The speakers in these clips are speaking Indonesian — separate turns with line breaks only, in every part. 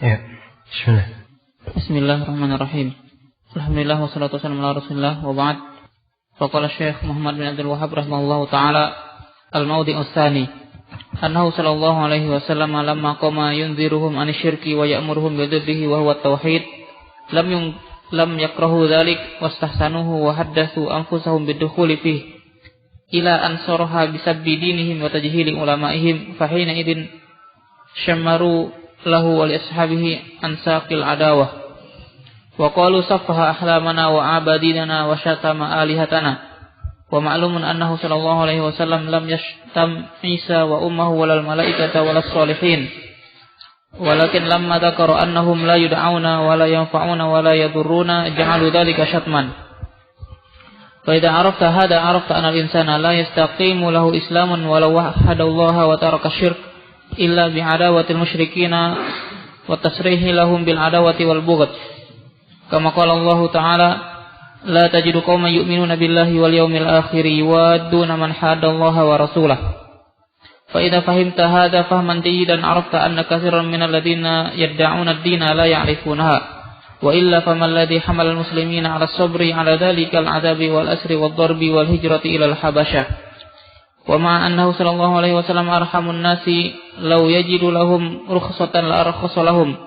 Ya, bismillah.
Bismillahirrahmanirrahim. Alhamdulillah wassalatu wassalamu ala Rasulillah wa ba'd. Faqala Syekh Muhammad bin Abdul Wahhab rahimahullahu taala al-mawdi'us tsani annahu sallallahu alaihi wasallam lamma qama yunziruhum anisyirki wa ya'muruhum bidhikrihi wa huwa at-tauhid lam yakrahu dzalik wastahsanuhu wa haddatsu anfusahum bidukhuli fihi ila an saraha bisabbi dinihim wa tajhili ulama'ihim fa hina idin syammaru lahu wa li ashabihi an saqil adawah wa qalu saffaha ahlamana wa abadinana wa syatama alihatana wa ma'lumun annahu sallallahu alaihi wasallam lam yashtam Isa wa ummuhu walal malaikata walal salihin walakin lamma dzakara annahum la yud'auna wa la yanfa'una wa la yadurruna ja'alu dhalika syatman fa idza arafta hada arafta anna al-insana la yastaqimu lahu islamun walau wahhadallaha wa taraka syirk illa bi'adawatil musyrikina wa tasrihi lahum bil adawati wal bughd kama qala Allah ta'ala la tajidu qauman yu'minuna billahi wal yawmil akhir yuwadduna man hadallaha wa rasulahu fa idza fahimta hadha fahman jayyidan arafta anna katsiran minal ladina yad'una ad-dina la ya'rifunaha wa illa famal ladhi hamala al-muslimina 'ala as-sabri 'ala dhalika al-'adabi wal asri wad darbi wal hijrati ila al-habasyah wa ma annahu sallallahu alaihi wasallam arhamun nasi law yajidu lahum rukhsatan la arkhasa lahum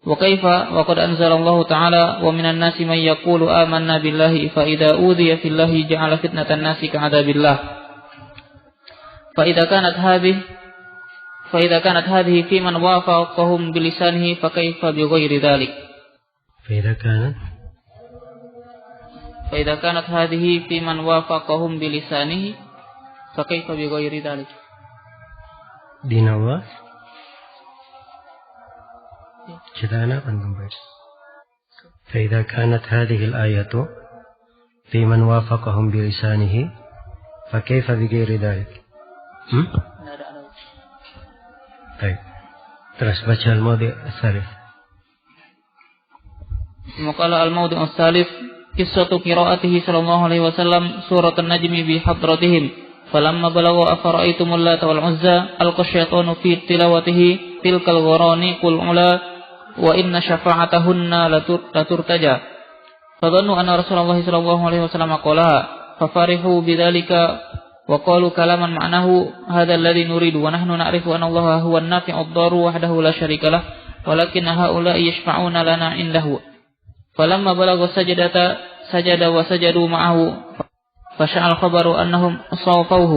wa kaifa wa qad anzalallahu ta'ala wa minan nasi man yaqulu amanna billahi fa idza udhiya fillahi ja'ala fitnatan nasi ka'adabillah fa idza kanat hadhihi fi man wafaqahum bilisanihi fa kaifa bi ghairi dhalik fa idza kanat hadhihi fi man wafaqahum bilisanihi فكيف بغير ذلك
دين الله جدانا أنكم فإذا كانت هذه الآية في من وافقهم بلسانه فكيف بغير ذلك طيب terus baca al-mawdi' as-salif
Maqala al-mawdi' as-salif qissatu qira'atihi sallallahu alaihi wasallam surat an-najmi bi hadratihim falamma balagha afara'aytumul lata wal uzza alqa syaitanu fi tilawatihi tilkal gharani qul ula wa inna syafa'atahunna laturtaja fadhannu anna rasulullah sallallahu alaihi wasallam qala fafarihu bidzalika wa qalu kalaman ma'nahu hadzal ladzi nuridu wa nahnu na'rifu anna allaha huwan nafi'ud daru wahdahu la syarika lah walakin haula'i yashfa'una lana indahu falamma balagha sajada wa sajadu ma'ahu فشاع الخبر أنهم صافوه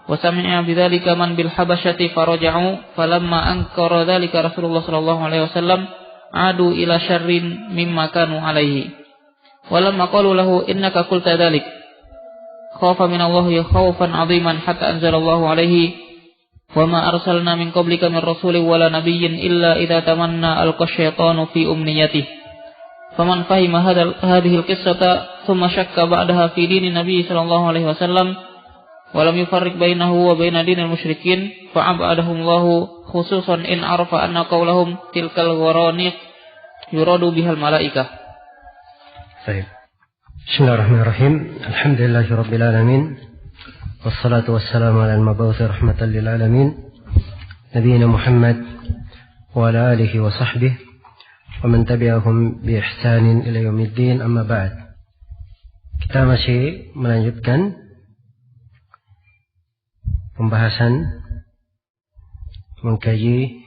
وسمع بذلك من بالحبشة فرجعوا فلما أنكر ذلك رسول الله صلى الله عليه وسلم عادوا إلى شر مما كانوا عليه ولما قالوا له إنك قلت ذلك خاف من الله خوفا عظيما حتى أنزل الله عليه وما أرسلنا من قبلك من رسول ولا نبي إلا إذا تمنى ألقى الشيطان في أمنيته فمن فهم هذه القصة ثم شك بعدها في دين النبي صلى الله عليه وسلم ولم يفرق بينه وبين دين المشركين فأبعدهم الله خصوصا إن عرف أن قولهم تلك الغرانيق يراد بها الملائكة.
بسم الله الرحمن الرحيم الحمد لله رب العالمين والصلاة والسلام على المبعوث رحمة للعالمين نبينا محمد وعلى آله وصحبه ومن tabi'ahum bi ihsanin ila yaumiddin amma ba'd. Kita masih melanjutkan pembahasan mengkaji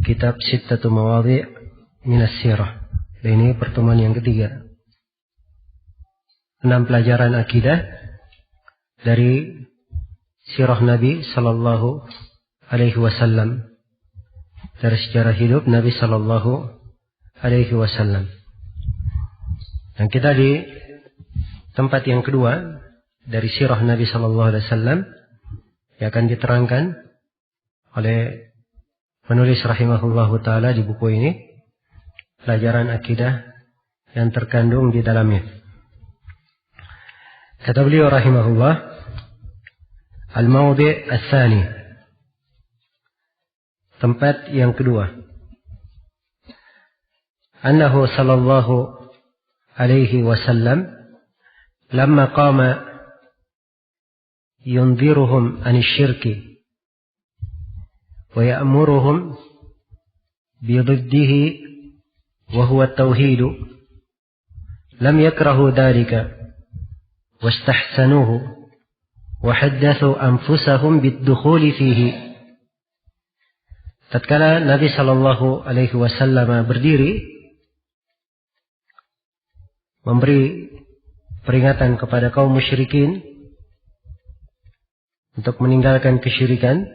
kitab Sittatu Mawadhi' min as-Sirah. Ini pertemuan yang ketiga. 6 pelajaran akidah dari sirah Nabi sallallahu alaihi wasallam. Dari sejarah hidup Nabi sallallahu alaihi wasallam. Dan kita di tempat yang kedua dari sirah Nabi sallallahu alaihi wasallam yang akan diterangkan oleh penulis rahimahullahu taala di buku ini, pelajaran akidah yang terkandung di dalamnya. Kata beliau rahimahullah, al-mawdi' ats-tsani, tempat yang kedua. Annahu sallallahu alaihi wasallam lamma qama yunziruhum an syirki wa ya'muruhum بضده وهو التوحيد لم يكرهوا ذلك واستحسنوه وحدثوا أنفسهم بالدخول فيه. Tatkala Nabi Shallallahu Alaihi Wasallam berdiri memberi peringatan kepada kaum musyrikin untuk meninggalkan kesyirikan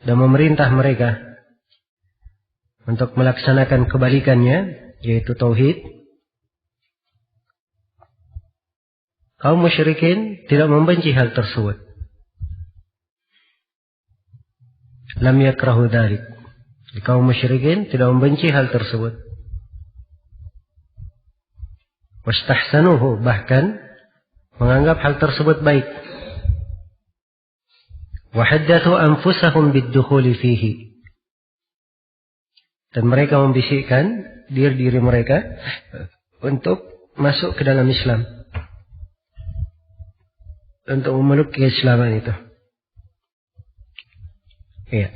dan memerintah mereka untuk melaksanakan kebalikannya, yaitu tauhid, kaum musyrikin tidak membenci hal tersebut. Lam yakrahu dzalik. Kaum musyrikin tidak membenci hal tersebut. Wastahsanuhu, bahkan menganggap hal tersebut baik. Wa haddathu anfusahum bid-dukhuli fihi. Dan mereka membisikkan diri mereka untuk masuk ke dalam Islam, untuk memeluk keislaman itu. Iya.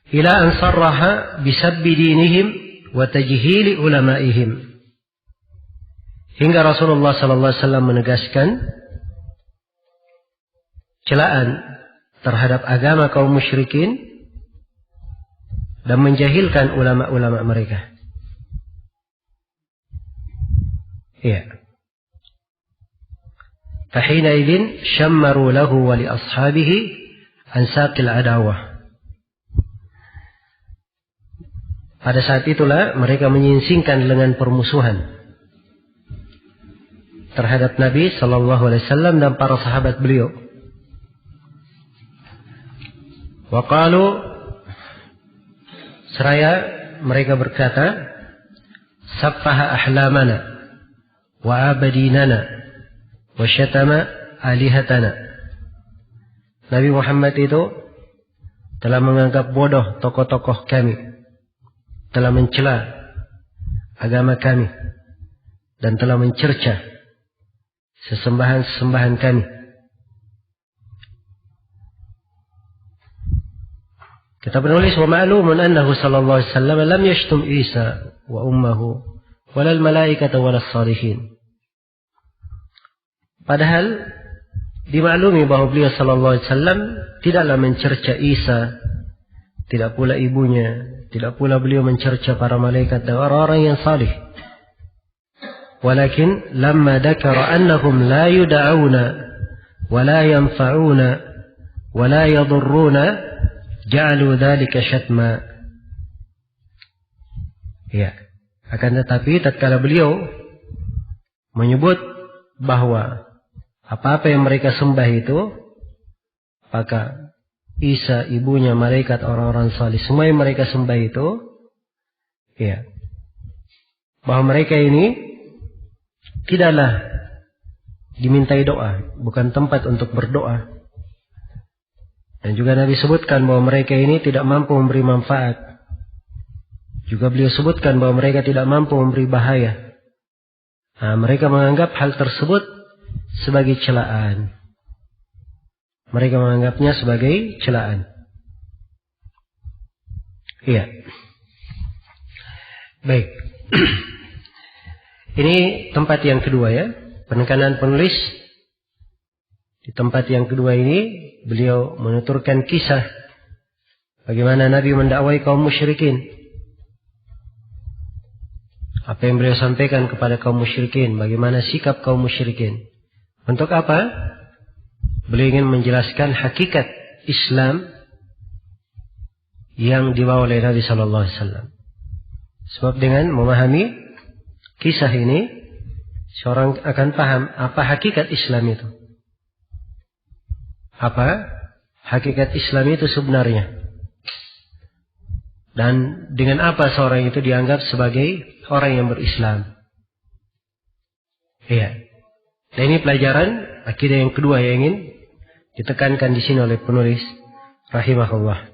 Ila an sarraha bisabbi dinihim wa tajhili ulamaihim. Hingga Rasulullah sallallahu alaihi wasallam menegaskan celaan terhadap agama kaum musyrikin dan menjahilkan ulama-ulama mereka. Iya. فحينئذ شمروا له ولأصحابه عن ساق العداوة. Pada saat itulah mereka menyingsingkan lengan permusuhan terhadap Nabi Sallallahu Alaihi Wasallam dan para sahabat beliau. Waqalu, seraya mereka berkata, saffaha ahlamana wa abadinana wa syatama alihatana. Nabi Muhammad itu telah menganggap bodoh tokoh-tokoh kami, telah mencela agama kami, dan telah mencerca sesembahan-sesembahan kami. Kita penulis, wa ma'lumun annahu sallallahu alaihi wasallam lam yashtum Isa wa ummuhu wala al-malaikata wala as-salihin. Padahal dimaklumi bahwa beliau sallallahu alaihi wasallam tidaklah mencerca Isa, tidak pula ibunya, tidak pula beliau mencerca para malaikat dan orang-orang yang salih. Walakin lamma dzakara annahum la yud'auna wa la yanfa'una wa la yadurruna ja'alu dzalika syatma. Ya, akan tetapi tatkala beliau menyebut bahwa apa-apa yang mereka sembah itu, maka Isa, ibunya, malaikat, orang-orang salih, semua yang mereka sembah itu, ya, bahwa mereka ini tidaklah dimintai doa, bukan tempat untuk berdoa. Dan juga Nabi sebutkan bahwa mereka ini tidak mampu memberi manfaat. Juga beliau sebutkan bahwa mereka tidak mampu memberi bahaya. Nah, mereka menganggap hal tersebut sebagai celaan. Mereka menganggapnya sebagai celaan. Iya. Baik. Ini tempat yang kedua ya. Penekanan penulis. Di tempat yang kedua ini beliau menuturkan kisah bagaimana Nabi mendakwai kaum musyrikin. Apa yang beliau sampaikan kepada kaum musyrikin, bagaimana sikap kaum musyrikin. Untuk apa? Beliau ingin menjelaskan hakikat Islam yang dibawa oleh Nabi Sallallahu Alaihi Wasallam. Sebab dengan memahami kisah ini, seorang akan paham apa hakikat Islam itu. Apa hakikat Islam itu sebenarnya. Dan dengan apa seorang itu dianggap sebagai orang yang berislam. Iya. Dan ini pelajaran akidah yang kedua yang ingin ditekankan di sini oleh penulis rahimahullah.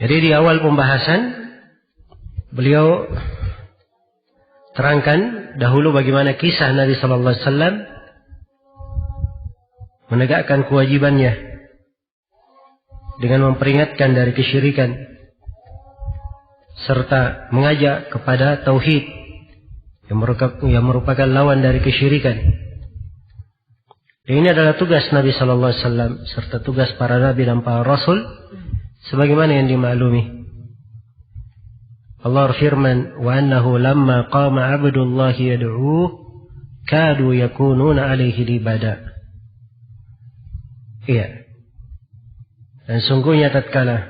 Jadi di awal pembahasan beliau terangkan dahulu bagaimana kisah Nabi sallallahu alaihi wasallam menegakkan kewajibannya dengan memperingatkan dari kesyirikan serta mengajak kepada tauhid yang merupakan lawan dari kesyirikan. Dan ini adalah tugas Nabi sallallahu alaihi wasallam serta tugas para nabi dan para rasul sebagaimana yang dimaklumi. Allah berfirman, "Wa annahu lamma qama 'abdullahi yad'uuh kadu yakununa 'alaihi libada." Iya. Dan sungguhnya tatkala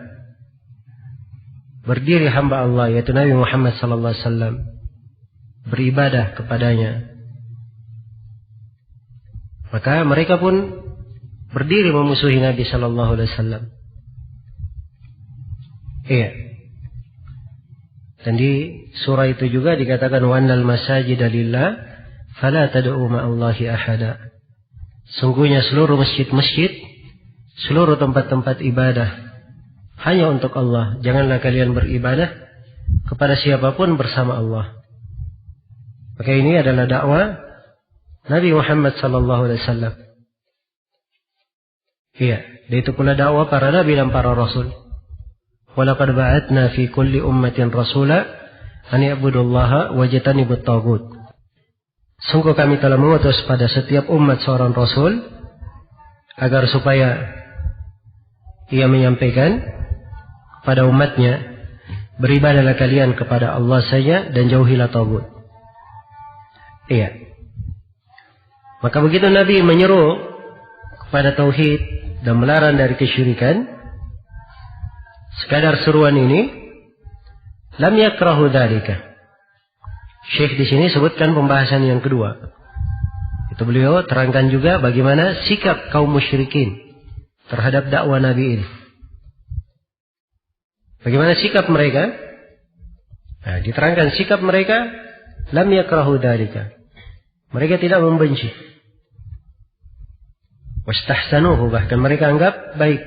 berdiri hamba Allah yaitu Nabi Muhammad sallallahu alaihi wasallam beribadah kepadanya, maka mereka pun berdiri memusuhi Nabi sallallahu alaihi wasallam. Iya. Dan di surah itu juga dikatakan wannal masajida lillah fala tad'u ma'allahi ahada. Sungguhnya seluruh masjid-masjid, seluruh tempat-tempat ibadah hanya untuk Allah. Janganlah kalian beribadah kepada siapapun bersama Allah. Maka ini adalah dakwah Nabi Muhammad sallallahu alaihi wasallam. Iya, dan itu pula dakwah para nabi dan para rasul. Walaqad ba'atna fi kulli ummatin rasula an ya'budullaha wajtanibut taghut. Sungguh kami telah mengutus pada setiap umat seorang rasul agar supaya ia menyampaikan kepada umatnya, beribadahlah kalian kepada Allah saja dan jauhilah taghut. Iya. Maka begitu Nabi menyeru kepada tauhid dan melarang dari kesyirikan, sekadar seruan ini lam yakrahu dzalika. Syekh di sini sebutkan pembahasan yang kedua. Itu beliau terangkan juga bagaimana sikap kaum musyrikin terhadap dakwah Nabi ini. Bagaimana sikap mereka? Nah, diterangkan sikap mereka lam yakrahu dzalika. Mereka tidak membenci. Wastahsanuhu, bahkan mereka anggap baik.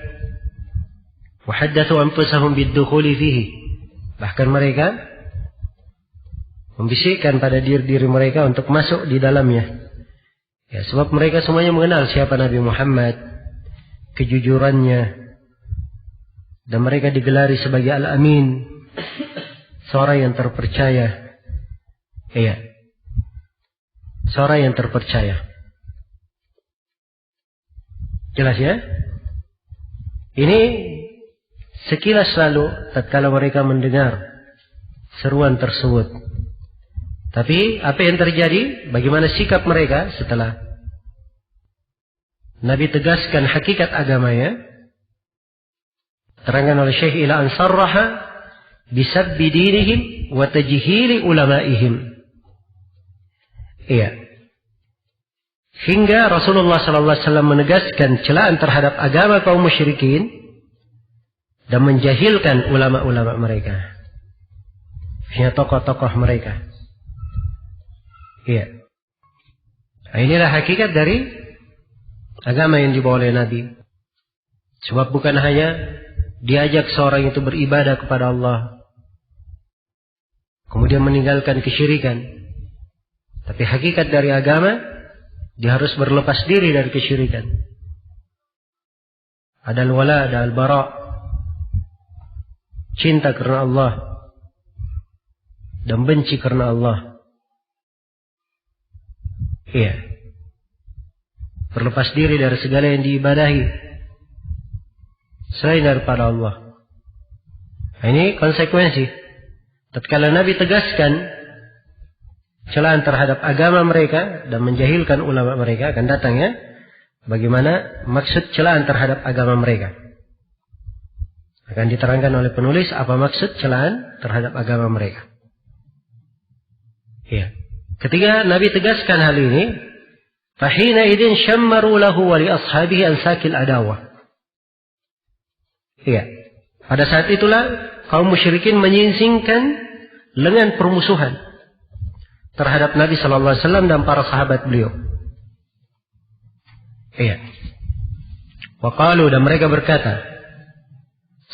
Wa haddatsu anfusahum bid-dukhuli fihi. Bahkan mereka membisikkan pada diri mereka untuk masuk di dalamnya. Ya, sebab mereka semuanya mengenal siapa Nabi Muhammad, kejujurannya, dan mereka digelari sebagai Al-Amin, seorang yang terpercaya. Iya. Seorang yang terpercaya. Jelas ya? Ini sekilas lalu tatkala mereka mendengar seruan tersebut. Tapi apa yang terjadi? Bagaimana sikap mereka setelah Nabi tegaskan hakikat agamanya? Terangkan oleh Syekh ila ansarraha bisabbi dinihim wa tajhili ulamaihim. Iya. Hingga Rasulullah SAW menegaskan celaan terhadap agama kaum musyrikin dan menjahilkan ulama-ulama mereka. Hanya tokoh-tokoh mereka. Iya. Nah, inilah hakikat dari agama yang dibawa oleh Nabi. Sebab bukan hanya diajak seorang itu beribadah kepada Allah, kemudian meninggalkan kesyirikan. Tapi hakikat dari agama, dia harus berlepas diri dari kesyirikan. Ada al-wala, ada al-bara. Cinta karena Allah dan benci karena Allah. Iya. Berlepas diri dari segala yang diibadahi selain daripada Allah. Nah, ini konsekuensi. Tatkala Nabi tegaskan celaan terhadap agama mereka dan menjahilkan ulama mereka, akan datang ya bagaimana maksud celaan terhadap agama mereka. Akan diterangkan oleh penulis apa maksud celaan terhadap agama mereka. Ya. Ketika Nabi tegaskan hal ini, fahina idin syammaru lahu wa li ashabihi ansakil adawah. Ya. Pada saat itulah kaum musyrikin menyingsingkan lengan permusuhan terhadap Nabi sallallahu alaihi wasallam dan para sahabat beliau. Iya. Wa qalu, dan mereka berkata,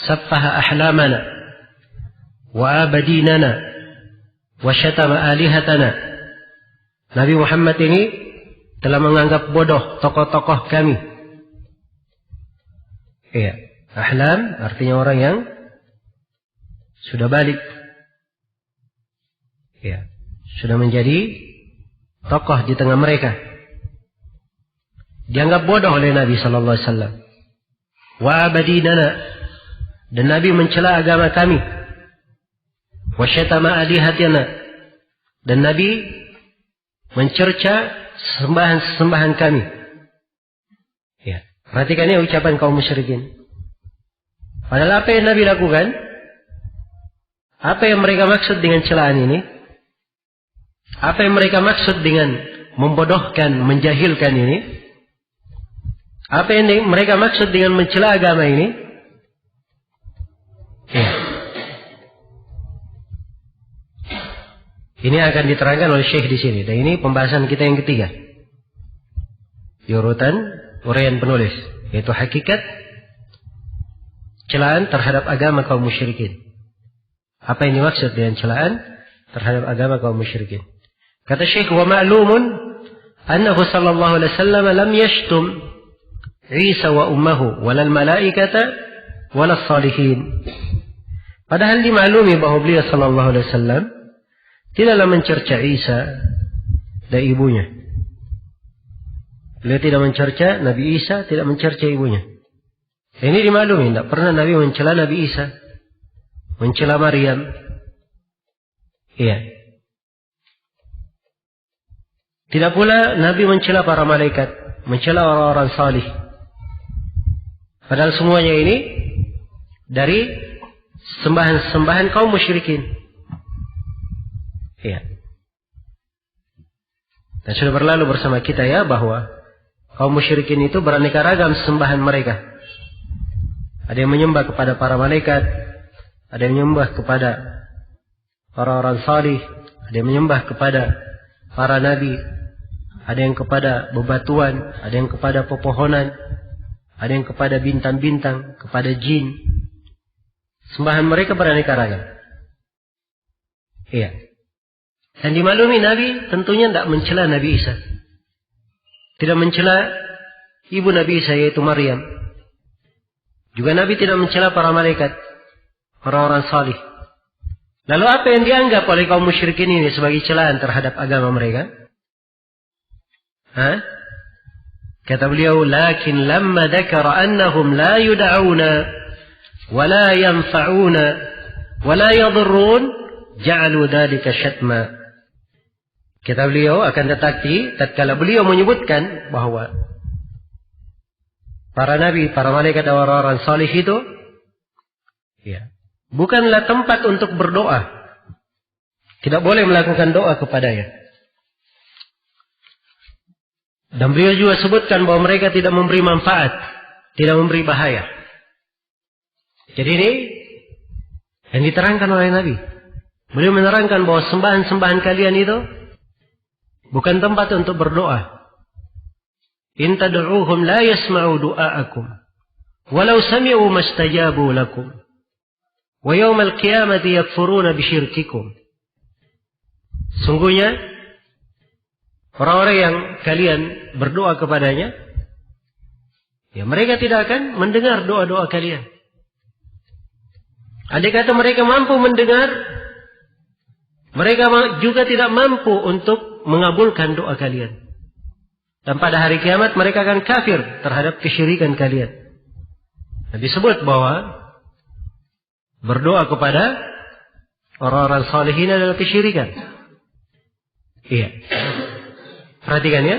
saffaha ahlamana wa abadinana wa syatama alihatana. Nabi Muhammad ini telah menganggap bodoh tokoh-tokoh kami Iya. Ahlam artinya orang yang sudah balik. Iya. Sudah menjadi tokoh di tengah mereka. Dianggap bodoh oleh Nabi sallallahu alaihi wasallam. Wa abadinana, dan Nabi mencela agama kami. Wa syatama alihatina, dan Nabi mencerca sembahan-sembahan kami. Ya, perhatikan ini ucapan kaum musyrikin. Padahal apa yang Nabi lakukan? Apa yang mereka maksud dengan celaan ini? Apa yang mereka maksud dengan membodohkan, menjahilkan ini? Apa yang mereka maksud dengan mencela agama ini? Ya. Ini akan diterangkan oleh Syekh di sini. Dan ini pembahasan kita yang ketiga. Di urutan uraian penulis, yaitu hakikat celaan terhadap agama kaum musyrikin. Apa yang dimaksud dengan celaan terhadap agama kaum musyrikin? Kata Syekh, wa ma'lumun annahu sallallahu alaihi wasallam lam yashtum Isa wa ummahu walal malaikata walal salihin. Padahal dimaklumi bahwa beliau sallallahu alaihi wasallam tidaklah mencerca Isa dan ibunya. Beliau tidak mencerca Nabi Isa, tidak mencerca ibunya. Ini dimaklumi, tidak pernah Nabi mencela Nabi Isa, mencela Maryam. Iya. Tidak pula Nabi mencela para malaikat, mencela orang-orang salih. Padahal semuanya ini dari sembahan-sembahan kaum musyrikin. Iya. Dan sudah berlalu bersama kita ya bahwa kaum musyrikin itu beraneka ragam sembahan mereka. Ada yang menyembah kepada para malaikat, ada yang menyembah kepada orang-orang salih, ada yang menyembah kepada para nabi, ada yang kepada bebatuan, ada yang kepada pepohonan, ada yang kepada bintang-bintang, kepada jin. Sembahan mereka beraneka ragam. Iya. Dan dimaklumi Nabi tentunya tidak mencela Nabi Isa. Tidak mencela ibu Nabi Isa yaitu Maryam. Juga Nabi tidak mencela para malaikat, orang-orang salih. Lalu apa yang dianggap oleh kaum musyrikin ini sebagai celaan terhadap agama mereka? Kata beliau, lakin lamma dzakara annahum la yud'auna wa la yanfa'una wa la yadhurrun ja'alu dzalika syatma. Kata beliau, akan tetapi tatkala beliau menyebutkan bahwa para nabi, para malaikat dan orang-orang salih itu ya, bukanlah tempat untuk berdoa. Tidak boleh melakukan doa kepadanya. Dan beliau juga sebutkan bahwa mereka tidak memberi manfaat, tidak memberi bahaya. Jadi ini yang diterangkan oleh Nabi. Beliau menerangkan bahwa sembahan-sembahan kalian itu bukan tempat untuk berdoa. In tad'uuhum la yasma'u du'aakum walau sami'u mastajabu lakum wa yawmal qiyamati yakfuruna bisyirkikum. Sungguhnya orang-orang yang kalian berdoa kepadanya, ya mereka tidak akan mendengar doa-doa kalian. Andai kata mereka mampu mendengar, mereka juga tidak mampu untuk mengabulkan doa kalian. Dan pada hari kiamat mereka akan kafir terhadap kesyirikan kalian. Nah, disebut bahwa berdoa kepada orang-orang salihin adalah kesyirikan. Iya. Perhatikan ya.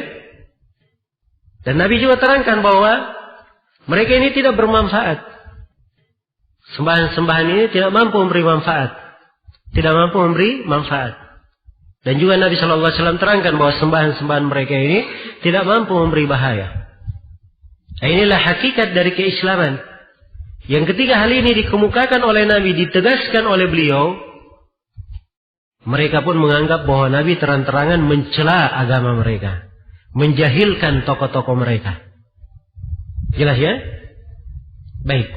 Dan Nabi juga terangkan bahwa mereka ini tidak bermanfaat. Sembahan-sembahan ini tidak mampu memberi manfaat. Tidak mampu memberi manfaat. Dan juga Nabi SAW terangkan bahwa sembahan-sembahan mereka ini tidak mampu memberi bahaya. Nah, inilah hakikat dari keislaman. Yang ketiga hal ini dikemukakan oleh Nabi, ditegaskan oleh beliau. Mereka pun menganggap bahwa Nabi terang-terangan mencela agama mereka. Menjahilkan tokoh-tokoh mereka. Jelas ya? Baik.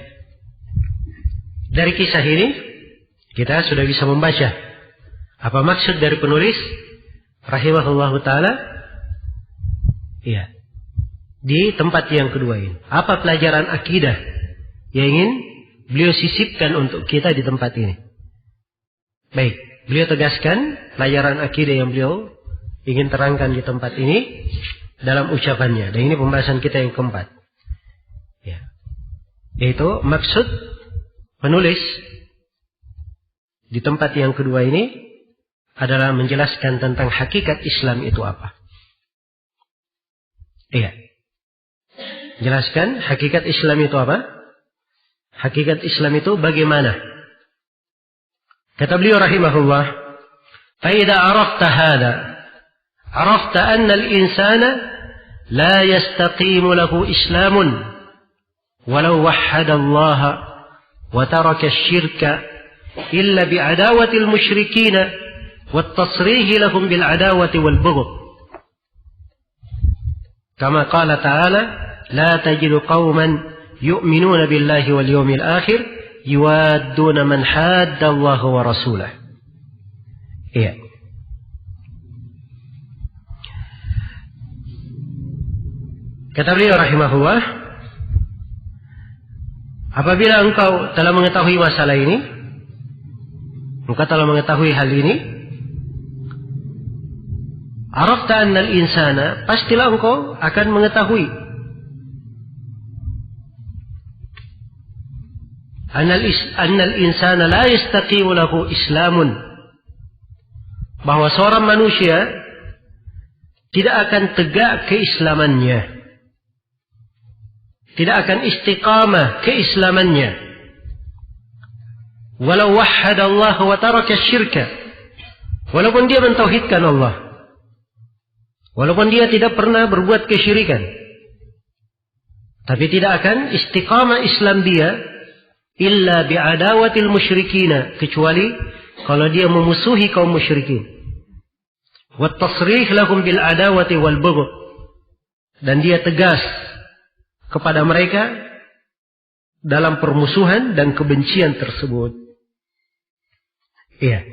Dari kisah ini, kita sudah bisa membaca apa maksud dari penulis rahimahullah ta'ala. Iya. Di tempat yang kedua ini. Apa pelajaran akidah yang ingin beliau sisipkan untuk kita di tempat ini. Baik, beliau tegaskan pelajaran akidah yang beliau ingin terangkan di tempat ini dalam ucapannya. Dan ini pembahasan kita yang keempat. Ya. Yaitu maksud penulis di tempat yang kedua ini adalah menjelaskan tentang hakikat Islam itu apa. Iya. Jelaskan hakikat Islam itu apa? Hakikat Islam itu bagaimana? Kata beliau rahimahullah, "Faida arafta hada, arafta anna al-insana la yastaqimu lahu islamun walau wahhada Allah wa taraka asy-syirka illa bi'adawati al-musyrikin wa at-tasrih lahum bil adawati wal bughd." Kama qala ta'ala, "La tajidu qauman yu'minuna billahi wal yawmil akhir yuwadduna man hadda Allah wa rasulah." Iya. Kata beliau rahimahullah, apabila engkau telah mengetahui masalah ini, engkau telah mengetahui hal ini, arafta annal insana, pastilah engkau akan mengetahui annal insana la yastaqimu lahu islamun, bahwa seorang manusia tidak akan tegak keislamannya, tidak akan istiqamah keislamannya, walau wahhada Allah wa taraka syirka, walaupun dia mentauhidkan Allah, walaupun dia tidak pernah berbuat kesyirikan, tapi tidak akan istiqamah Islam dia illa bi'adawatil musyrikina, kecuali kalau dia memusuhi kaum musyrikin, wa tasrih lahum bil adawati wal bughd, dan dia tegas kepada mereka dalam permusuhan dan kebencian tersebut. Iya,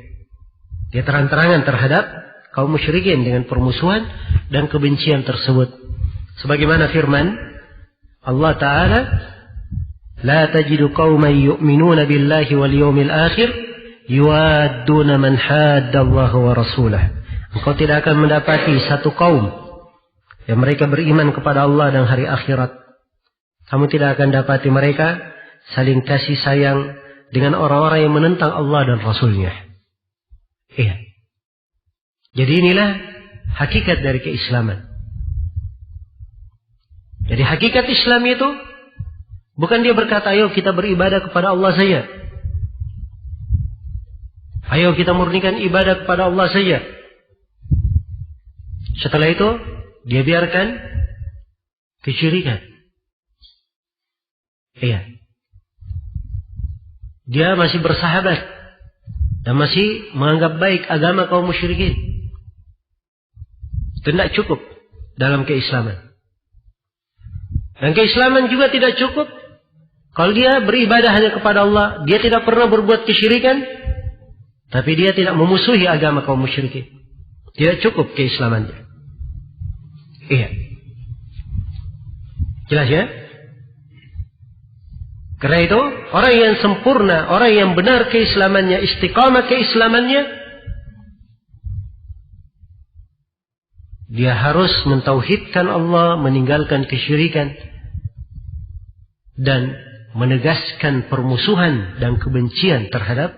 dia terang-terangan terhadap kaum musyrikin dengan permusuhan dan kebencian tersebut. Sebagaimana firman Allah Ta'ala, "La tajidu qauman yu'minuna billahi wal yawmil akhir yuwadduna man hadda Allah wa rasulah." Engkau tidak akan mendapati satu kaum yang mereka beriman kepada Allah dan hari akhirat. Kamu tidak akan dapati mereka saling kasih sayang dengan orang-orang yang menentang Allah dan Rasulnya. Iya. Jadi inilah hakikat dari keislaman. Jadi hakikat Islam itu bukan dia berkata, ayo kita beribadah kepada Allah saja. Ayo kita murnikan ibadah kepada Allah saja. Setelah itu dia biarkan kesyirikan. Iya. Dia masih bersahabat dan masih menganggap baik agama kaum musyrikin. Itu tidak cukup dalam keislaman. Dan keislaman juga tidak cukup kalau dia beribadah hanya kepada Allah, dia tidak pernah berbuat kesyirikan, tapi dia tidak memusuhi agama kaum musyrikin. Tidak cukup keislamannya. Iya. Jelas ya? Karena itu, orang yang sempurna, orang yang benar keislamannya, istiqamah keislamannya, dia harus mentauhidkan Allah, meninggalkan kesyirikan, dan menegaskan permusuhan dan kebencian terhadap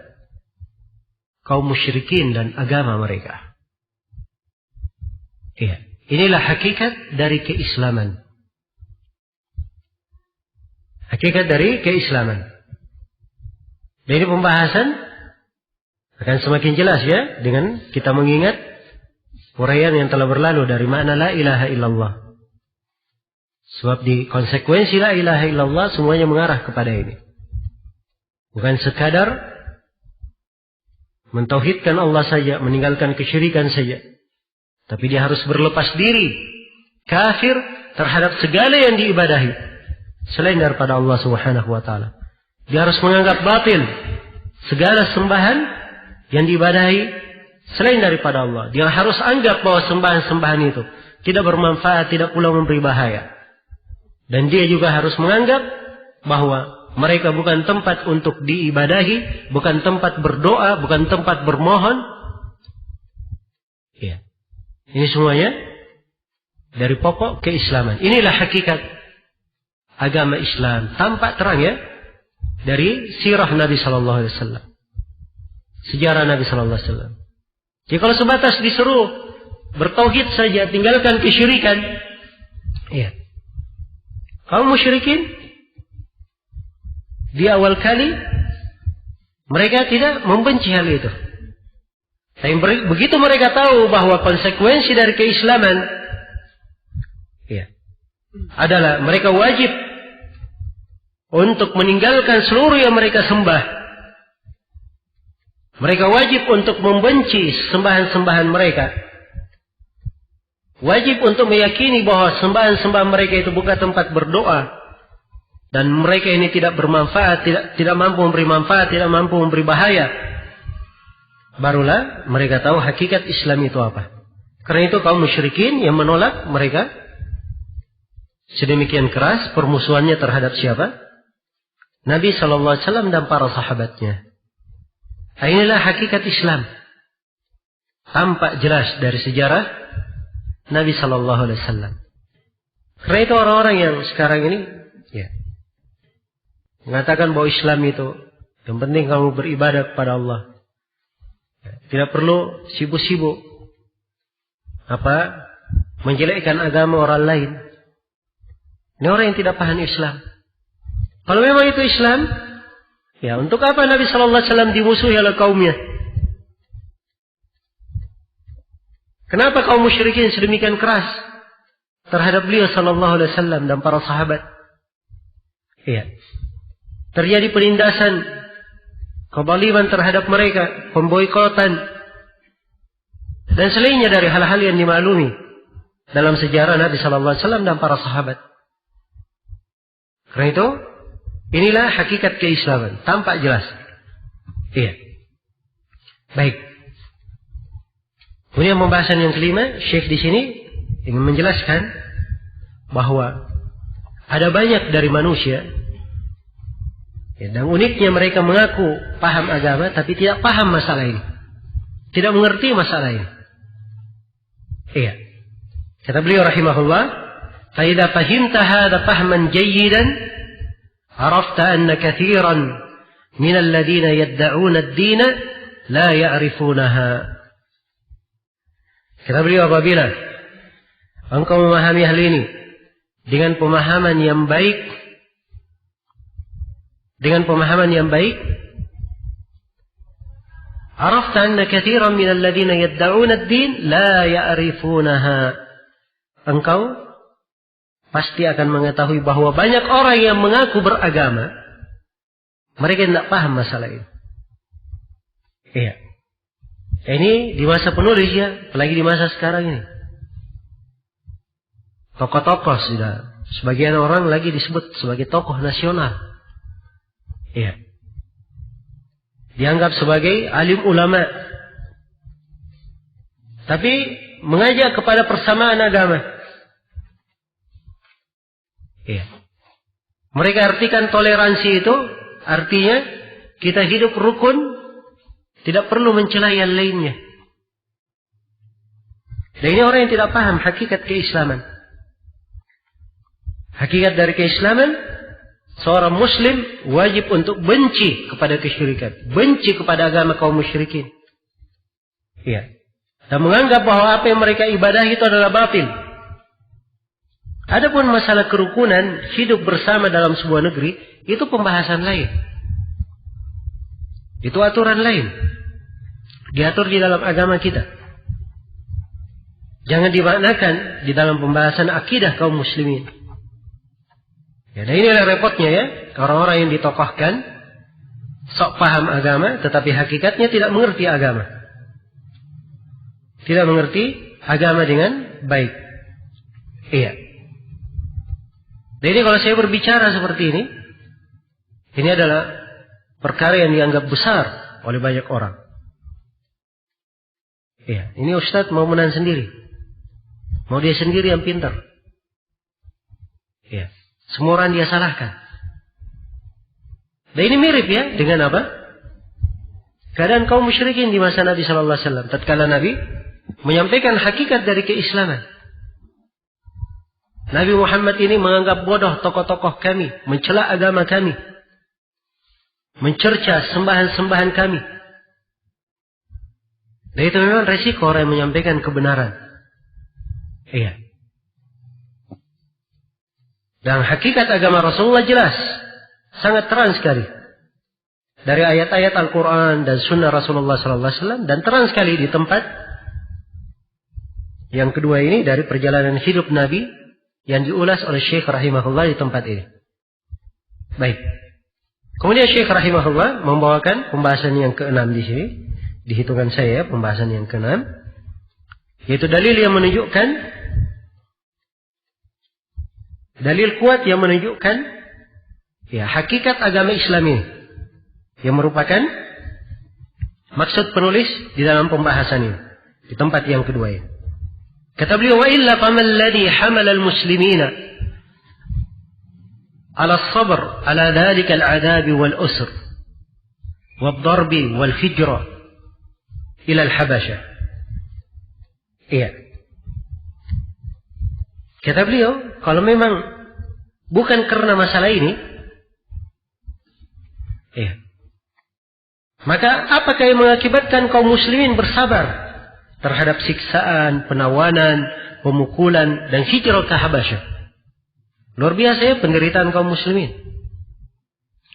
kaum musyrikin dan agama mereka. Iya. Inilah hakikat dari keislaman. Hakikat dari keislaman. Dan ini pembahasan akan semakin jelas ya dengan kita mengingat uraian yang telah berlalu dari makna la ilaha illallah. Sebab di konsekuensi la ilaha illallah semuanya mengarah kepada ini. Bukan sekadar mentauhidkan Allah saja, meninggalkan kesyirikan saja. Tapi dia harus berlepas diri, kafir terhadap segala yang diibadahi selain daripada Allah Subhanahu wa taala. Dia harus menganggap batil segala sembahan yang diibadahi selain daripada Allah. Dia harus anggap bahwa sembahan-sembahan itu tidak bermanfaat, tidak pula memberi bahaya. Dan dia juga harus menganggap bahwa Mereka bukan tempat untuk diibadahi, bukan tempat berdoa, bukan tempat bermohon. Ya. Ini semuanya dari pokok keislaman. Inilah hakikat agama Islam. Tampak terang ya dari sirah Nabi Sallallahu Alaihi Wasallam, sejarah Nabi Sallallahu Alaihi Wasallam. Jadi kalau sebatas disuruh bertauhid saja, tinggalkan kesyirikan, ya. Kaum musyrikin di awal kali mereka tidak membenci hal itu. Tapi begitu mereka tahu bahwa konsekuensi dari keislaman, ya, adalah mereka wajib untuk meninggalkan seluruh yang mereka sembah. Mereka wajib untuk membenci sembahan-sembahan mereka. Wajib untuk meyakini bahwa sembahan-sembahan mereka itu bukan tempat berdoa. Dan mereka ini tidak bermanfaat, tidak mampu memberi manfaat, tidak mampu memberi bahaya. Barulah mereka tahu hakikat Islam itu apa. Karena itu kaum musyrikin yang menolak mereka sedemikian keras permusuhannya terhadap siapa? Nabi Sallallahu Alaihi Wasallam dan para sahabatnya. Inilah hakikat Islam. Tampak jelas dari sejarah Nabi Sallallahu Alaihi Wasallam. Karena itu orang-orang yang sekarang ini, ya, mengatakan bahwa Islam itu yang penting kamu beribadah kepada Allah. Tidak perlu sibuk-sibuk menjelekkan agama orang lain. Ini orang yang tidak paham Islam. Kalau memang itu Islam, ya untuk apa Nabi Sallallahu Alaihi Wasallam dimusuhi oleh kaumnya? Kenapa kaum musyrikin sedemikian keras terhadap beliau Sallallahu Alaihi Wasallam dan para sahabat? Ya, terjadi penindasan, kezaliman terhadap mereka, pemboikotan, dan selainnya dari hal-hal yang dimaklumi dalam sejarah Nabi Sallallahu Alaihi Wasallam dan para sahabat. Karena itu, inilah hakikat keislaman, tampak jelas. Iya. Baik. Kemudian pembahasan yang kelima, Syekh di sini ingin menjelaskan bahwa ada banyak dari manusia, ya, dan uniknya mereka mengaku paham agama tapi tidak paham masalah ini, tidak mengerti masalah ini. Iya. Kata beliau rahimahullah, "Fa idza fahimta hadha fahman jayyidan, arafta anna katsiran min alladhina yad'una ad-din la ya'rifunaha." Kata beliau, apabila engkau memahami hal ini dengan pemahaman yang baik, arafta anna katsiran min alladhina yad'una ad-din la ya'rifunaha. Engkau pasti akan mengetahui bahwa banyak orang yang mengaku beragama, mereka tidak paham masalah ini. Iya. Ini di masa penulis ya, apalagi di masa sekarang ini. Tokoh-tokoh sudah, sebagian orang lagi disebut sebagai tokoh nasional. Iya. Dianggap sebagai alim ulama. Tapi mengajak kepada persamaan agama. Iya. Mereka artikan toleransi itu artinya kita hidup rukun, tidak perlu mencela yang lainnya. Dan ini orang yang tidak paham hakikat keislaman. Hakikat dari keislaman, seorang muslim wajib untuk benci kepada kesyirikan, benci kepada agama kaum musyrikin. Iya. Dan menganggap bahwa apa yang mereka ibadahi itu adalah batil. Adapun masalah kerukunan, hidup bersama dalam sebuah negeri, itu pembahasan lain. Itu aturan lain. Diatur di dalam agama kita. Jangan dimaknakan di dalam pembahasan akidah kaum muslimin. Ya, dan inilah repotnya ya, orang-orang yang ditokohkan sok paham agama, tetapi hakikatnya tidak mengerti agama. Tidak mengerti agama dengan baik. Iya. Jadi kalau saya berbicara seperti ini adalah perkara yang dianggap besar oleh banyak orang. Iya, ini Ustadz mau menang sendiri. Mau dia sendiri yang pintar. Iya. Semua orang dia salahkan. Dan ini mirip ya dengan apa? Keadaan kaum musyrikin di masa Nabi sallallahu alaihi wasallam tatkala Nabi menyampaikan hakikat dari keislaman. Nabi Muhammad ini menganggap bodoh tokoh-tokoh kami, mencela agama kami, mencerca sembahan-sembahan kami. Dan itu memang resiko orang yang menyampaikan kebenaran. Iya. Dan hakikat agama Rasulullah jelas, sangat terang sekali. Dari ayat-ayat Al-Quran dan Sunnah Rasulullah Sallallahu Alaihi Wasallam, dan terang sekali di tempat yang kedua ini dari perjalanan hidup Nabi yang diulas oleh Syekh rahimahullah di tempat ini. Baik. Kemudian Syekh rahimahullah membawakan pembahasan yang ke-6 di sini, di hitungan saya pembahasan yang ke-6, yaitu dalil yang menunjukkan, dalil kuat yang menunjukkan ya hakikat agama Islam ini, yang merupakan maksud penulis di dalam pembahasan ini di tempat yang kedua ini. Kata beliau, wa illa famal ladhi hamala al-muslimina ala as-sabr ala dhalika al-'adab wal-usr wad-darb wal-fijra ila al-Habasyah. Iya. Kata beliau, kalau memang bukan karena masalah ini, iya, maka apakah yang mengakibatkan kaum muslimin bersabar terhadap siksaan, penawanan, pemukulan, dan hijrah ke Habasyah? Luar biasa ya penderitaan kaum muslimin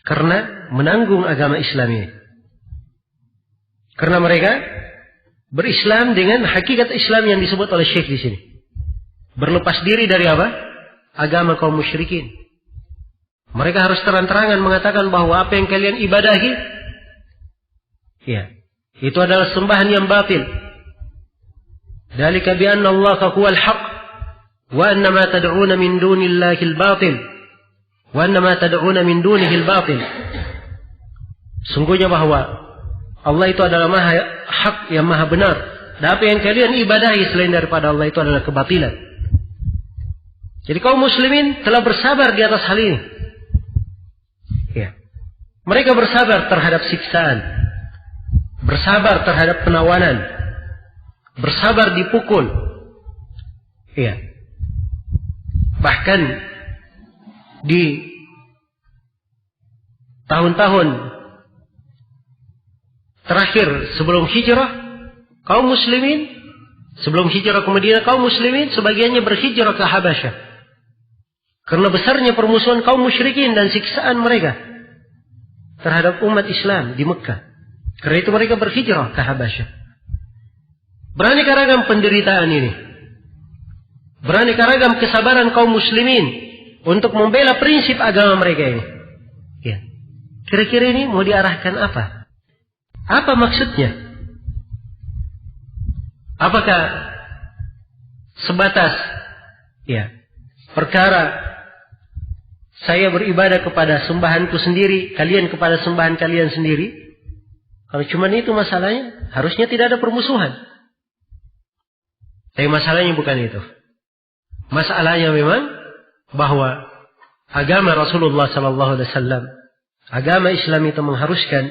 karena menanggung agama Islam ini. Karena mereka berislam dengan hakikat Islam yang disebut oleh Syekh di sini. Berlepas diri dari apa? Agama kaum musyrikin. Mereka harus terang-terangan mengatakan bahwa apa yang kalian ibadahi, ya, itu adalah sembahan yang batil. Dzalika bi anna Allaha huwal haqq wa anna ma tad'una min dunillahi al-batil wa anna ma tad'una min dunihi al-batil. Sungguhnya bahwa Allah itu adalah maha hak yang maha benar, dan apa yang kalian ibadahi selain daripada Allah itu adalah kebatilan. Jadi kaum muslimin telah bersabar di atas hal ini. Ya. Mereka bersabar terhadap siksaan, bersabar terhadap penawanan, bersabar dipukul. Iya. Bahkan di tahun-tahun terakhir sebelum hijrah, kaum muslimin sebelum hijrah ke Madinah, kaum muslimin sebagiannya berhijrah ke Habasyah karena besarnya permusuhan kaum musyrikin dan siksaan mereka terhadap umat Islam di Mekah. Karena itu mereka berhijrah ke Habasyah. Beraneka ragam penderitaan ini, beraneka ragam kesabaran kaum muslimin untuk membela prinsip agama mereka ini. Ya. Kira-kira ini mau diarahkan apa? Apa maksudnya? Apakah sebatas ya perkara saya beribadah kepada sembahanku sendiri, kalian kepada sembahan kalian sendiri? Kalau cuma itu masalahnya, harusnya tidak ada permusuhan. Tapi masalahnya bukan itu. Masalahnya memang bahwa agama Rasulullah sallallahu alaihi wasallam, agama Islam itu mengharuskan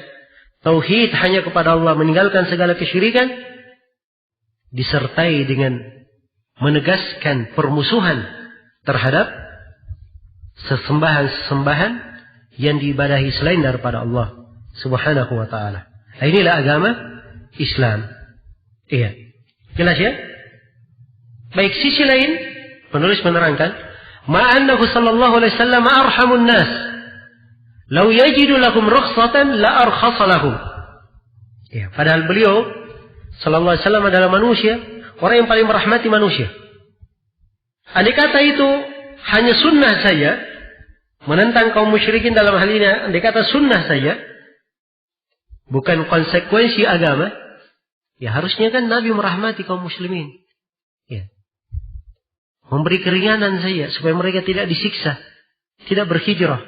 tauhid hanya kepada Allah, meninggalkan segala kesyirikan, disertai dengan menegaskan permusuhan terhadap sesembahan-sesembahan yang diibadahi selain daripada Allah Subhanahu wa ta'ala. Inilah agama Islam. Iya. Jelas ya? Baik, sisi lain penulis menerangkan, ma'annahu sallallahu alaihi wasallam arhamun nas. Law yajidu lahum rukhsatan la arkhasa lahum. Ya, padahal beliau sallallahu alaihi wasallam adalah manusia, orang yang paling merahmati manusia. Andai kata itu hanya sunnah saja, menentang kaum musyrikin dalam hal ini, andai kata sunnah saja, bukan konsekuensi agama, ya harusnya kan Nabi merahmati kaum muslimin. Ya. Memberi keringanan saja supaya mereka tidak disiksa, tidak berhijrah.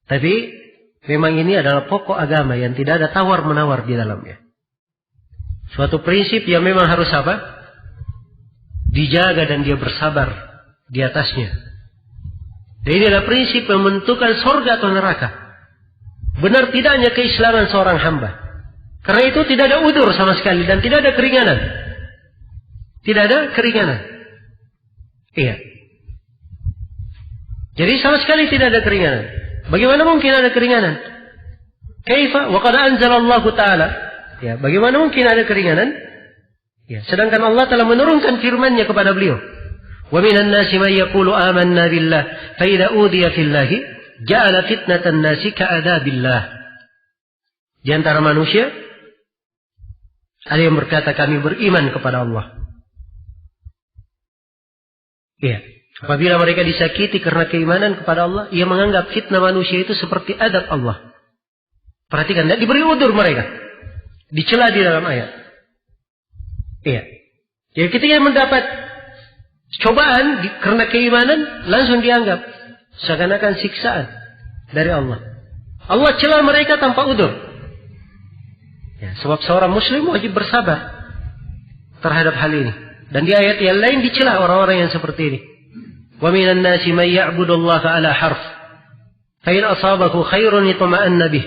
Tapi memang ini adalah pokok agama yang tidak ada tawar-menawar di dalamnya. Suatu prinsip yang memang harus apa? Dijaga dan dia bersabar di atasnya. Dan ini adalah prinsip yang menentukan surga atau neraka. benar tidaknya keislaman seorang hamba. Karena itu tidak ada udzur sama sekali dan tidak ada keringanan. Tidak ada keringanan. Iya. Jadi sama sekali tidak ada keringanan. Bagaimana mungkin ada keringanan? Kaifa wa qad anzalallahu ta'ala. Ya, bagaimana mungkin ada keringanan? Ya, sedangkan Allah telah menurunkan firman-Nya kepada beliau. Wa minan nasi may yaqulu amanna billah fa idza udiya fillahi ja'ala fitnatan nasi ka'adabillah. Di antara manusia ada yang berkata kami beriman kepada Allah. Ya, apabila mereka disakiti karena keimanan kepada Allah, ia menganggap fitnah manusia itu seperti adab Allah. Perhatikan, tidak diberi udzur mereka. Dicela di dalam ayat. Iya. Jadi ketika mendapat cobaan karena keimanan, langsung dianggap seakan-akan siksaan dari Allah. Allah cela mereka tanpa udzur. Ya, sebab seorang muslim wajib bersabar terhadap hal ini. Dan di ayat yang lain dicela orang-orang yang seperti ini. Wa minan nasi may ya'budullaha ala harf. Fa in asabahu khairun itma'anna bih.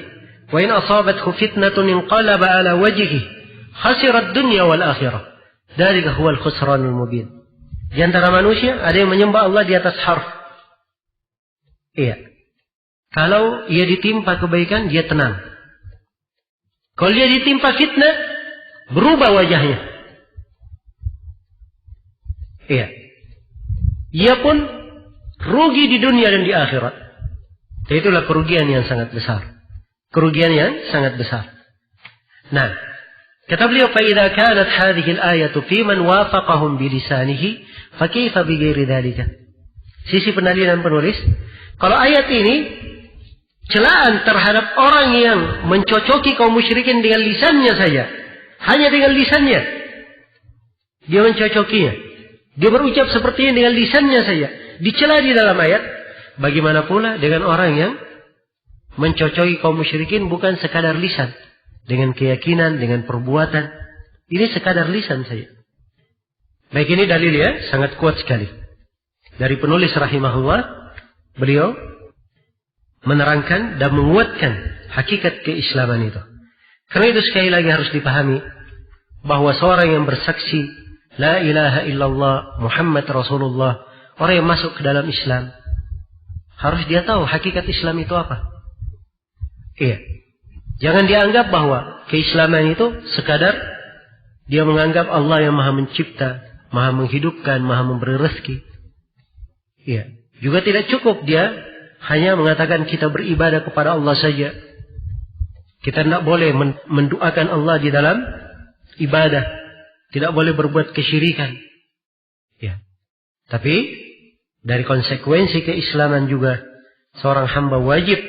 Wa in asabathu fitnatun inqalaba ala wajhihi. Khasira ad-dunya wal akhirah. Dzalika huwal khusranul mubin. Di antara manusia ada yang menyembah Allah di atas harf. Iya. Kalau ia ditimpa kebaikan, dia tenang. Kalau dia ditimpa fitnah, berubah wajahnya. Iya. Ia pun rugi di dunia dan di akhirat. Dan itulah kerugian yang sangat besar. Kerugian yang sangat besar. Nah, kata beliau, فَإِذَا كَانَتْ هَذِهِ الْآيَةُ فِي مَنْ وَافَقَهُمْ بِلِسَانِهِ فَكَيْفَ بِغَيْرِ ذَلِكَ. Sisi pendalilan penulis, kalau ayat ini celaan terhadap orang yang mencocoki kaum musyrikin dengan lisannya saja. Hanya dengan lisannya. Dia mencocokinya. Dia berucap seperti ini dengan lisannya saja. Dicela di dalam ayat. Bagaimana pula dengan orang yang mencocoki kaum musyrikin bukan sekadar lisan. Dengan keyakinan, dengan perbuatan. Ini sekadar lisan saja. Baik, ini dalil ya. Sangat kuat sekali. Dari penulis rahimahullah. Beliau menerangkan dan menguatkan hakikat keislaman itu. Karena itu sekali lagi harus dipahami bahwa seorang yang bersaksi La ilaha illallah Muhammad Rasulullah, orang yang masuk ke dalam Islam, harus dia tahu hakikat Islam itu apa. Iya. Jangan dianggap bahwa keislaman itu sekadar dia menganggap Allah yang maha mencipta, maha menghidupkan, maha memberi rezeki. Iya. Juga tidak cukup dia hanya mengatakan kita beribadah kepada Allah saja. Kita tidak boleh mendoakan Allah di dalam ibadah. Tidak boleh berbuat kesyirikan. Ya. Tapi dari konsekuensi keislaman juga seorang hamba wajib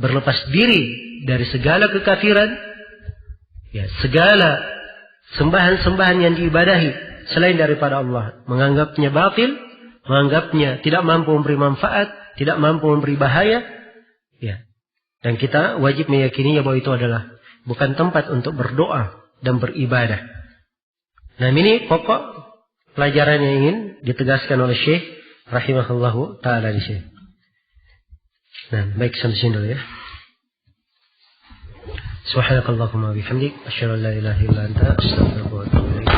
berlepas diri dari segala kekafiran, ya, segala sembahan-sembahan yang diibadahi selain daripada Allah, menganggapnya batil, menganggapnya tidak mampu memberi manfaat, tidak mampu memberi bahaya, ya. Dan kita wajib meyakininya bahwa itu adalah bukan tempat untuk berdoa dan beribadah. Nah, ini pokok pelajaran yang ingin ditegaskan oleh Syekh rahimahullahu ta'ala di sini. Nah, baik, sampai sini dulu ya. Subhanakallahumma wa bihamdik asyhadu an la ilaha illa anta astaghfiruka wa atubu ilaik.